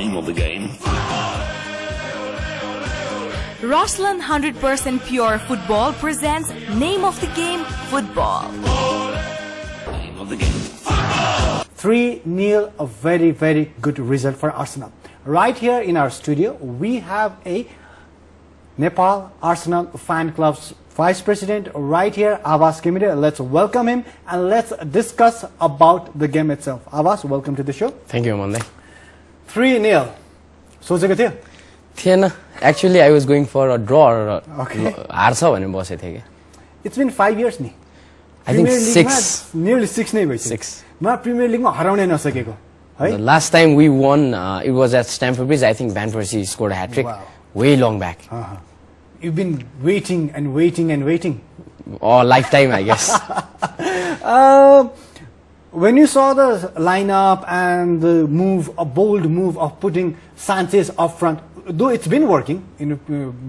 Name of the game. Roslan 100% Pure Football presents Name of the Game Football. Name of the game. 3-0, a very, very good result for Arsenal. Right here in our studio, we have a Nepal Arsenal fan club's vice president right here, Avash Ghimire. Let's welcome him and let's discuss about the game itself. Avash, welcome to the show. Thank you, Monday. 3-0. सोचेको थियो? थिएन. Actually, I was going for a draw or Okay. हार्छ भनेर बसेको थिएँ के. It's been 5 years ni. I think 6. Nearly 6 नै भइसक्यो. 6. म प्रिमियर लिगमा हराउनै नसकेको. The last time we won, it was at Stamford Bridge. I think Van Persie scored a hat-trick. Wow. Way long back. You've been waiting and waiting and waiting. Or lifetime, I guess. When you saw the lineup and the move, a bold move of putting Sanchez up front, though it's been working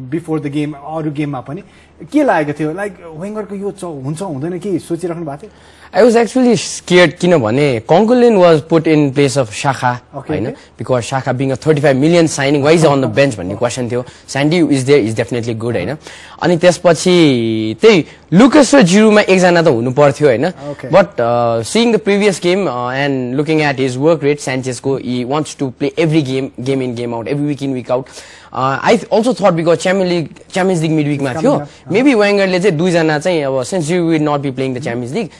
before the game, or game ma pani, के लागेको थियो? Like Wenger को यो हुन्छ हुँदैन के सोचिराख्नु भएको थियो? I was actually scared किनभने Konkulin was put in place of Shaka, Okay. Because Shaka being a 35 million signing, why is he on the bench भन्ने question थियो. Sandy is there, is definitely good, हैन. अनि त्यसपछि त्यही Lucas र Giroud मा एकजना त हुनु पर्थ्यो, हैन. Okay. But seeing the previous game and looking at his work rate, Sanchez ko, he wants to play every game in, game out, every week in, week out. I also thought because Champions League midweek ma थियो, maybe Wenger ले चाहिँ दुईजना चाहिँ अब since you will not be playing the Champions League,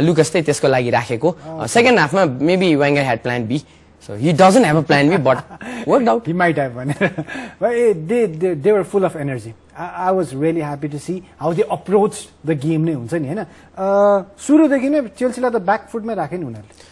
Lucas चाहिँ त्यसको लागि राखेको. Second half ma maybe Wenger had plan B. So he doesn't have a plan B, but worked out. He might have one. But they were full of energy. I was really happy to see how they approached the game नै हुन्छ नि हैन. सुरुदेखि नै चेल्सीलाई त back फुटमै राखे नि उनीहरुले.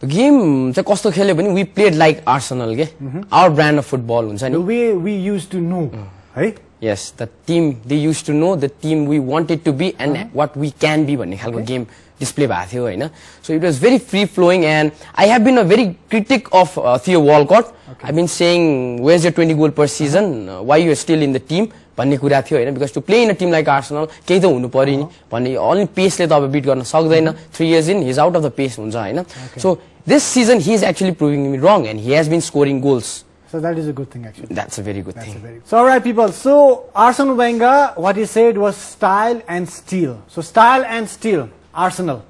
The game चाहिँ कस्तो खेल्यो भने we played like Arsenal के. Our brand of football हुन्छ नि. The way we used to know, है? Yes, the team they used to know, the team we wanted to be and what we can be भन्ने खालको game display भएको थियो हैन. So it was very free flowing and I have been a very critic of Theo Walcott. I've been saying where's your 20 goal per season, why you are still in the team भन्ने कुरा थियो हैन, because to play in a team like Arsenal केही त हुनु पर्यो नि भन्ने only pace ले त अब beat गर्न सक्दैन. 3 years in he's out of the pace हुन्छ हैन. So this season he is actually proving me wrong and he has been scoring goals. So that is a good thing actually. That's a very good thing. So alright people, so Arsene Wenger, what he said was style and steel. So style and steel, Arsenal.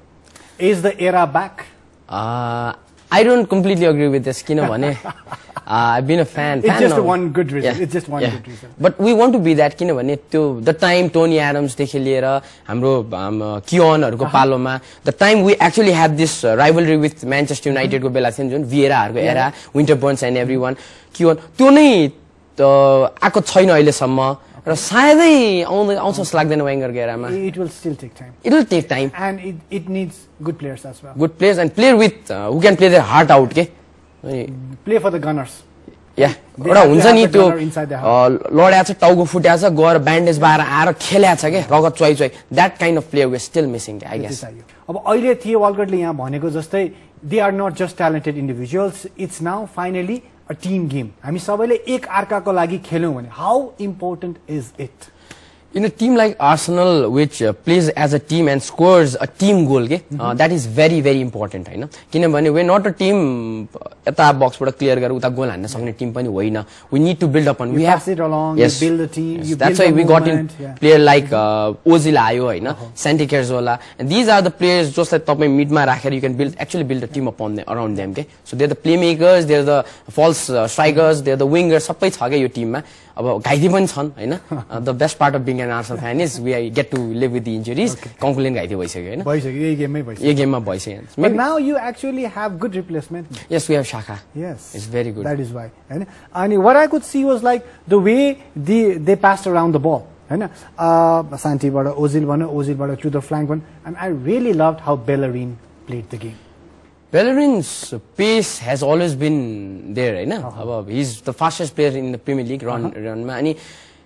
Is the era back? I don't completely agree with this किनभने I've been a fan. It's just now. one good reason. Yeah. It's just one good reason. But we want to be that किनभने त्यो the time Tony Adams देखि लिएर हाम्रो कियोनहरुको Paloma the time we actually had this rivalry with Manchester United को बेला थियो जुन Vieiraहरुको era, Winterburns and everyone, कियोन त्यो नै आको छैन अहिले सम्म र सायदै आउँछ जस्तो लाग्दैन Wenger को एरामा. It will still take time. It will take time. And it needs good players as well. Good players and player with who can play their heart out के. Play for the Gunners. Yeah. एउटा हुन्छ नि त्यो लड्या छ टाउको फुट्या छ गएर bandage बाएर आएर खेल्या छ के रगत चुइ that kind of player we are still missing I guess. अब अहिले थियो वालकटले यहाँ भनेको जस्तै they are not just talented individuals, it's now finally a team game. हामी सबैले एक अर्काको लागि खेल्यौं भने how important is it? In a team like Arsenal, which plays as a team and scores a team goal, that is very, very important. We're not a team box clear goal team. We need to build up on. We pass it along, yes, you build a team. Yes, you that's build why we got in player like Ozil Ayo, Santi Cazorla, and these are the players just like top mid-ma you can actually build a team upon them, around them. So they're the playmakers, they're the false strikers, they're the wingers. Sabai your team. The best part of being an Arsenal fan is we get to live with the injuries. Konkulin game. But now you actually have good replacement. Yes, we have Shaka. Yes, it's very good. That is why. And what I could see was like the way they passed around the ball. Santi bada Ozil bada to the flank one, and I really loved how Bellerin played the game. Bellerin's pace has always been there, he's the fastest player in the Premier League run.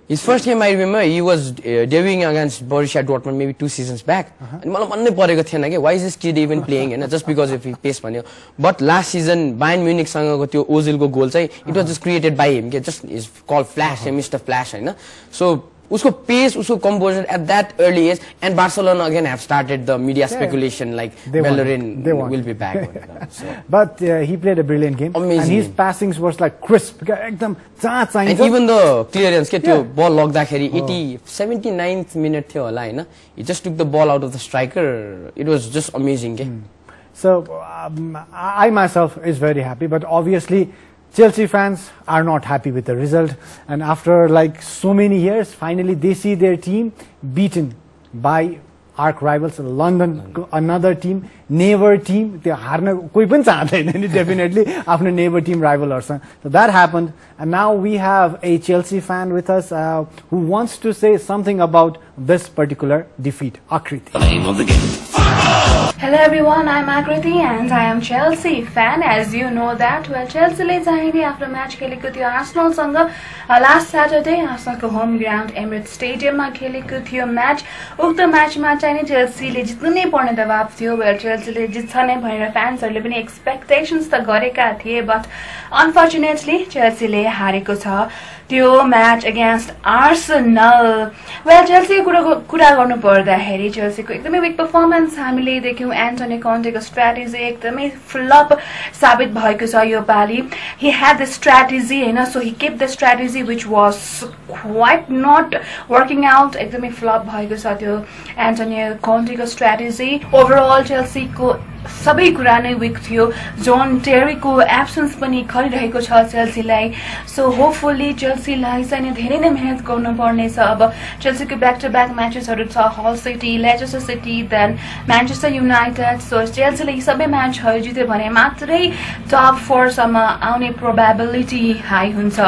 His first game I remember he was debuting against Borussia Dortmund maybe 2 seasons back. And why is this kid even playing? Just because of his pace. But last season Bayern Munich Ozil goal, it was just created by him. Just is called Flash, Mr. Flash. So usko pace, usko composure at that early age, and Barcelona again have started the media speculation like Bellerin will be back. So. But he played a brilliant game. Amazing. And his passings was like crisp. And even the clearance, ball locked that 79th minute he just took the ball out of the striker. It was just amazing. So I myself is very happy, but obviously Chelsea fans are not happy with the result, and after like so many years, finally they see their team beaten by arch rivals London, another team, neighbor team. They definitely after neighbor team rival. So that happened, and now we have a Chelsea fan with us who wants to say something about this particular defeat. Akriti. The name of the game. Hello everyone, I'm Akriti and I am Chelsea fan. As you know that, well, Chelsea le jahine after match kheleko थियो Arsenal सँग last Saturday Arsenal को home ground Emirates Stadium मा खेलेको थियो match. उक्त match मा चाहिँ Chelsea ले जित्नु नै पर्ने दबाब थियो. Well, Chelsea ले जित्छ नै भनेर फ्यान्सहरुले पनि expectations त गरेका थिए, but unfortunately Chelsea ले हारेको छ त्यो match against Arsenal. Well, Chelsea को कुरा गर्नु पर्दाखेरि Chelsea को एकदमै weak performance हामीले देख्यौं. Antonio Conte को strategy एकदमै flop साबित भएको छ यो पाली. He had the strategy, so he kept the strategy which was quite not working out. एकदमै flop भएको छ त्यो Antonio Conte को strategy. Overall Chelsea को सबै कुरा नै weak थियो. John Terry को absence पनि खलिरहेको छ Chelsea लाई. So hopefully Chelsea लाई चाहिँ धेरै नै मेहनत गर्नु पर्ने छ. अब Chelsea को back to back matches हरु छ. Hull City, Leicester City, then Manchester United. So Chelsea ले सबै म्याच हरु जित्यो भने मात्रै top 4 सम्म आउने probability high हुन्छ.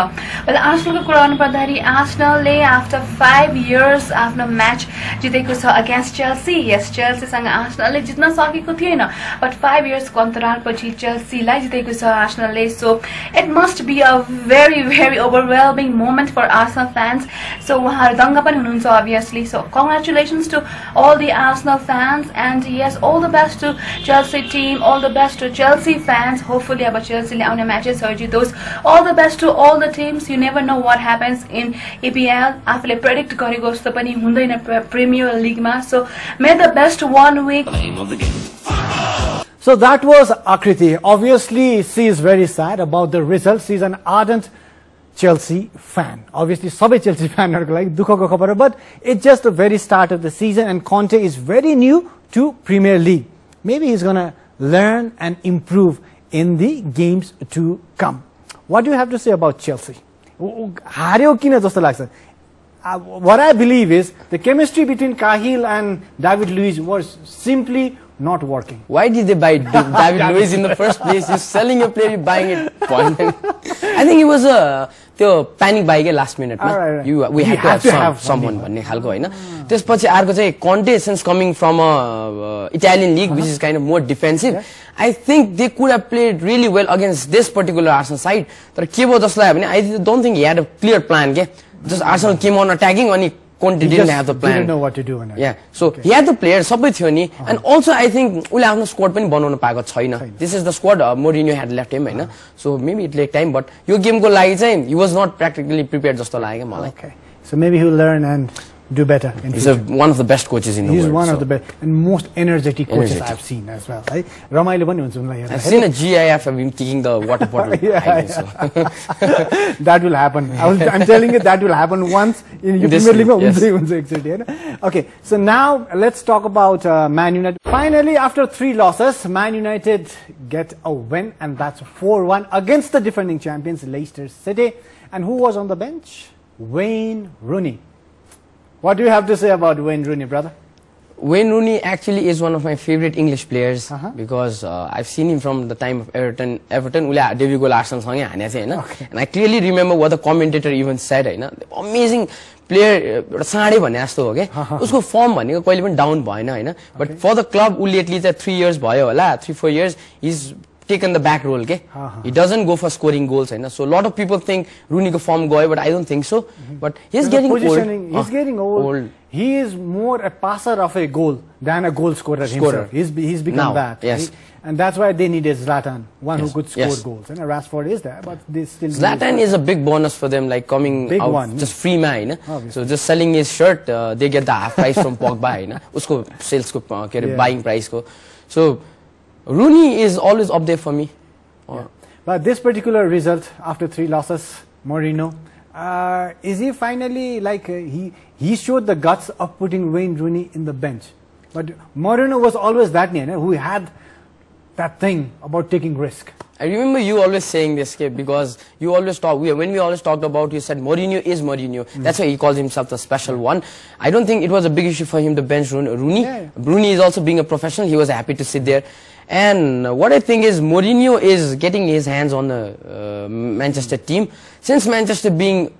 Well, Arsenal को कुरा गर्नु पर्दाखेरि Arsenal ले after 5 years आफ्नो match जितेको छ against Chelsea. Yes, Chelsea सँग Arsenal ले जित्न सकेको थिएन, but 5 years को अन्तरालपछि Chelsea लाई जितेको छ Arsenal ले. So it must be a very overwhelming moment for Arsenal fans. So उहाँहरु दंग पनि हुनुहुन्छ obviously. So congratulations to all the Arsenal fans, and yes, all the best to Chelsea team, all the best to Chelsea fans. Hopefully अब Chelsea ले आउने matches हरु जितोस्. All the best to all the teams. You never know what happens in EPL. आफूले predict गरेको जस्तो पनि हुँदैन Premier League मा. So may the best one week. The name of the game. So that was Akriti. Obviously, she is very sad about the result. She is an ardent Chelsea fan. Obviously, sabai Chelsea fan haruko लागि दुःखको खबर, but it's just the very start of the season, and Conte is very new to Premier League. Maybe he's gonna learn and improve in the games to come. What do you have to say about Chelsea? हार्यो किन जस्तो लाग्छ? What I believe is the chemistry between Cahill and David Luiz was simply not working. Why did they buy David Luiz in the first place? You're selling a player, you're buying it. I think it was त्यो panic buy के last minute. We had to have someone भन्ने खालको हैन. त्यसपछि अर्को चाहिँ Conte, since coming from a Italian league which is kind of more defensive, I think they could have played really well against this particular Arsenal side. तर के भयो जस्तो लाग्यो भने I don't think he had a clear plan के. Just Arsenal came on attacking and Conte didn't have the plan. Didn't know what to do. Yeah, so he had the players, सबै थियो नि, and also I think उले आफ्नो squad पनि बनाउन पाएको छैन. This is the squad Mourinho had left him, हैन. So maybe it take time, but यो गेम को लागि चाहिँ he was not practically prepared जस्तो लाग्यो मलाई. Okay, so maybe he'll learn and do better. He's one of the best coaches in the world. He's one of the best and most energetic coaches I've seen as well. Right? रमाइलो पनि हुन्छ उनलाई हेर्दा. I've seen a GIF of him kicking the water bottle. That will happen. I'm telling you, that will happen once in Premier League. Okay, so now let's talk about Man United. Finally, after 3 losses, Man United get a win, and that's 4-1 against the defending champions Leicester City. And who was on the bench? Wayne Rooney. What do you have to say about Wayne Rooney, brother? Wayne Rooney actually is one of my favorite English players because I've seen him from the time of Everton. Ule debut goal Arsenal सँगै हानेको थियो हैन. And I clearly remember what the commentator even said Hahn. Amazing player, साडे भन्ने जस्तो हो के. उसको firm भनेको कहिले पनि डाउन भएन हैन. But for the club lately चाहिँ 3 years भयो होला, 3-4 years he's taken the back role के. He doesn't go for scoring goals Hahn. So a lot of people think Rooney को form गयो, but I don't think so. But he's getting old. He's getting old. He is more a passer of a goal than a goal scorer himself. He's become now, that. Yes. And that's why they needed Zlatan, one who could score Yes. goals. And Rashford is there, but they still. Zlatan is a big bonus for them, like coming Big out one, just free man. Obviously. So just selling his shirt, they get the half price from Pogba. Usko sales ko buying price ko. So Rooney is always up there for me. But this particular result after 3 losses, Mourinho, is he finally like he showed the guts of putting Wayne Rooney in the bench? But Mourinho was always that man who had that thing about taking risk. I remember you always saying this, because you always talk. When we always talked about, you said Mourinho is Mourinho. That's why he calls himself the special one. I don't think it was a big issue for him to bench Rooney. Rooney is also being a professional. He was happy to sit there. And what I think is Mourinho is getting his hands on the Manchester team. Since Manchester being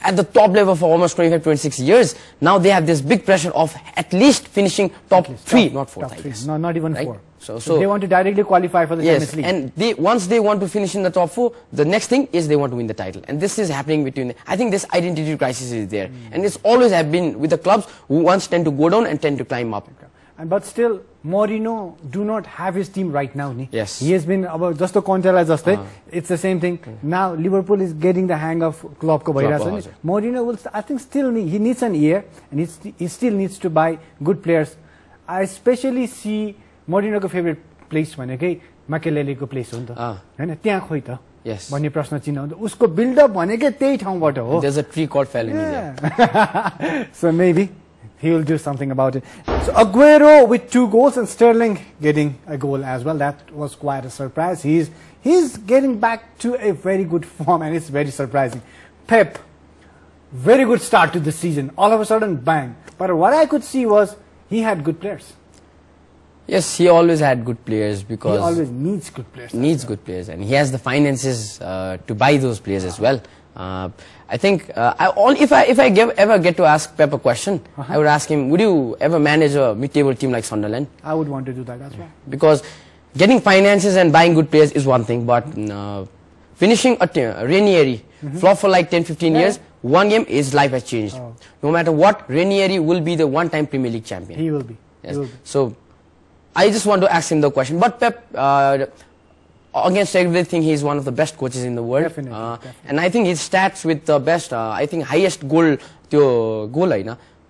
at the top level for almost 25-26 years, now they have this big pressure of at least finishing top 3, not 4th, I guess. No, not even Right? 4. So they want to directly qualify for the Champions League. And once they want to finish in the top 4, the next thing is they want to win the title. And this is happening between, I think this identity crisis is there. And it's always have been with the clubs who once tend to go down and tend to climb up. But still, Mourinho do not have his team right now. Yes. He has been about just the Conte just it's the same thing. Now Liverpool is getting the hang of Klopp ko bhairachha. Mourinho will, I think, still he needs an year, and he still needs to buy good players. I especially see Mourinho ko favorite place भनेकै Makelele को place हो नि त हैन त्यहाँ खोइ त भन्ने प्रश्न चिन्ह हुन्छ उसको बिल्ड अप भनेकै त्यही ठाउँबाट हो. There's a tree called Felony there. So maybe he will do something about it. So Aguero with 2 goals and Sterling getting a goal as well. That was quite a surprise. He's getting back to a very good form, and it's very surprising. Pep, very good start to the season. All of a sudden, bang. But what I could see was he had good players. Yes, he always had good players because he always needs good players. Good players, and he has the finances to buy those players as well. I think if I ever get to ask Pep a question, I would ask him, would you ever manage a mid-table team like Sunderland? I would want to do that as well. Because getting finances and buying good players is one thing, but finishing a Ranieri, flop for like 10-15 years, one game, his life has changed. No matter what, Ranieri will be the one-time Premier League champion. He will be. Yes. He will be. So I just want to ask him the question. But Pep, against everything, he is one of the best coaches in the world. Definitely. And I think his stats with the best, I think highest goal,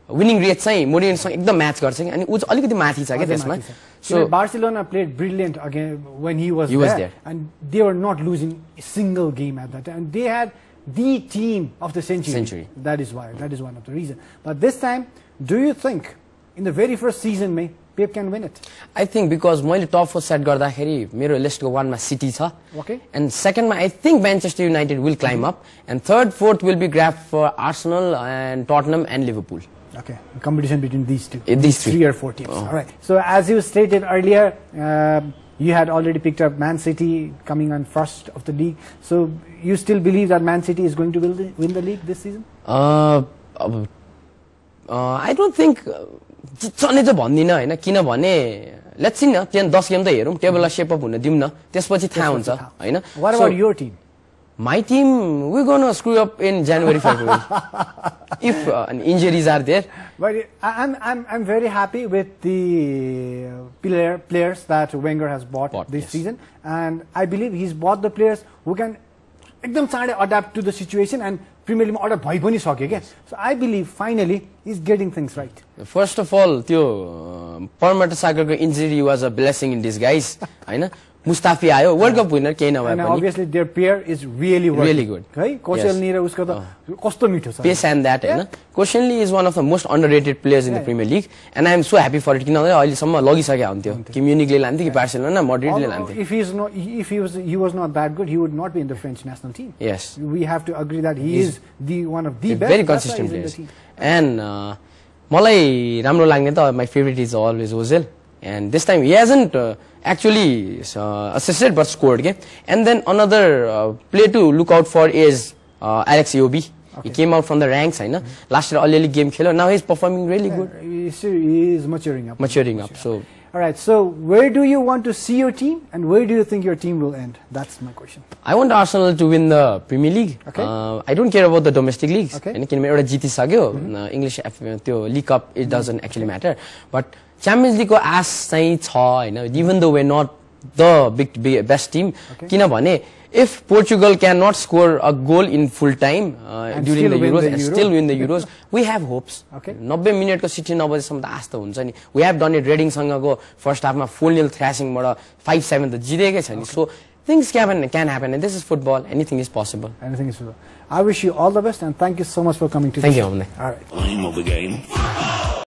winning rate चाहिँ Mourinhoसँग एकदम match गर्छ अनि उ चाहिँ अलिकति माथि छ के त्यसमा. So Barcelona played brilliant again when he was there, and they were not losing a single game at that time. And they had the team of the century. That is why. That is one of the reasons. But this time, do you think in the very first season, Pep can win it? I think because मैले top 4 set गर्दाखेरि मेरो लिस्टको 1 मा City छ. Okay. And second मा I think Manchester United will climb up, and third, fourth will be grabbed for Arsenal and Tottenham and Liverpool. Okay, competition between these two. These 3 or 4 teams. All right. So as you stated earlier, you had already picked up Man City coming on first of the league. So you still believe that Man City is going to win the league this season? I don't think जित्छने चाहिँ भन्दिनँ हैन किनभने let's see न 10 game त हेरौं टेबललाई shape up हुन दिउँ न त्यसपछि थाहा हुन्छ हैन. What about your team? My team, we're going to screw up in January, February if injuries are there. But I'm very happy with the players that Wenger has bought this season, and I believe he's bought the players who can एकदम चाँडै adapt to the situation and Premier League order भइ पनि सक्यो के. So I believe finally he's getting things right. First of all, त्यो Mertesacker को injury was a blessing in disguise, Hahn. Mustafi आयो World Cup winner केही नभए पनि. And obviously their pair is really good. है Koscielny र उसको त कस्तो मिठो छ. Pace and that Hahn. Koscielny is one of the most underrated players in the Premier League, and I am so happy for it किनभने अहिले सम्म लगिसक्यो हुन्थ्यो कि म्युनिकले लान्थ्यो कि Barcelona मड्रिडले लान्थ्यो. If he was not that good, he would not be in the French national team. Yes. We have to agree that he is one of the best. Very consistent players. And मलाई राम्रो लाग्ने त my favorite is always Ozil, and this time he hasn't actually assisted but scored. Okay? And then another player to look out for is Alex Iwobi. He came out from the ranks. Last year already game खेल्यो. Now he's performing really good. He is maturing up. So. All right. So where do you want to see your team, and where do you think your team will end? That's my question. I want Arsenal to win the Premier League. Okay. I don't care about the domestic leagues. Okay. किनभने एउटा जितिसक्यो English त्यो League Cup, it doesn't actually matter. But Champions League को आश चाहिँ छ हैन. Even though we're not the best team. Kinabhane, if Portugal cannot score a goal in full time during the Euros and still win the Euros, we have hopes. 90 minute ko city nabajasam ta asta huncha ni. We have done it. Reading sanga go first half ma 4-0 thrashing bata 5-7 ta jidekai cha ni. So things can happen, and this is football. Anything is possible. Anything is possible. I wish you all the best, and thank you so much for coming to Thank the you, show. Amne. All right. Time of the game.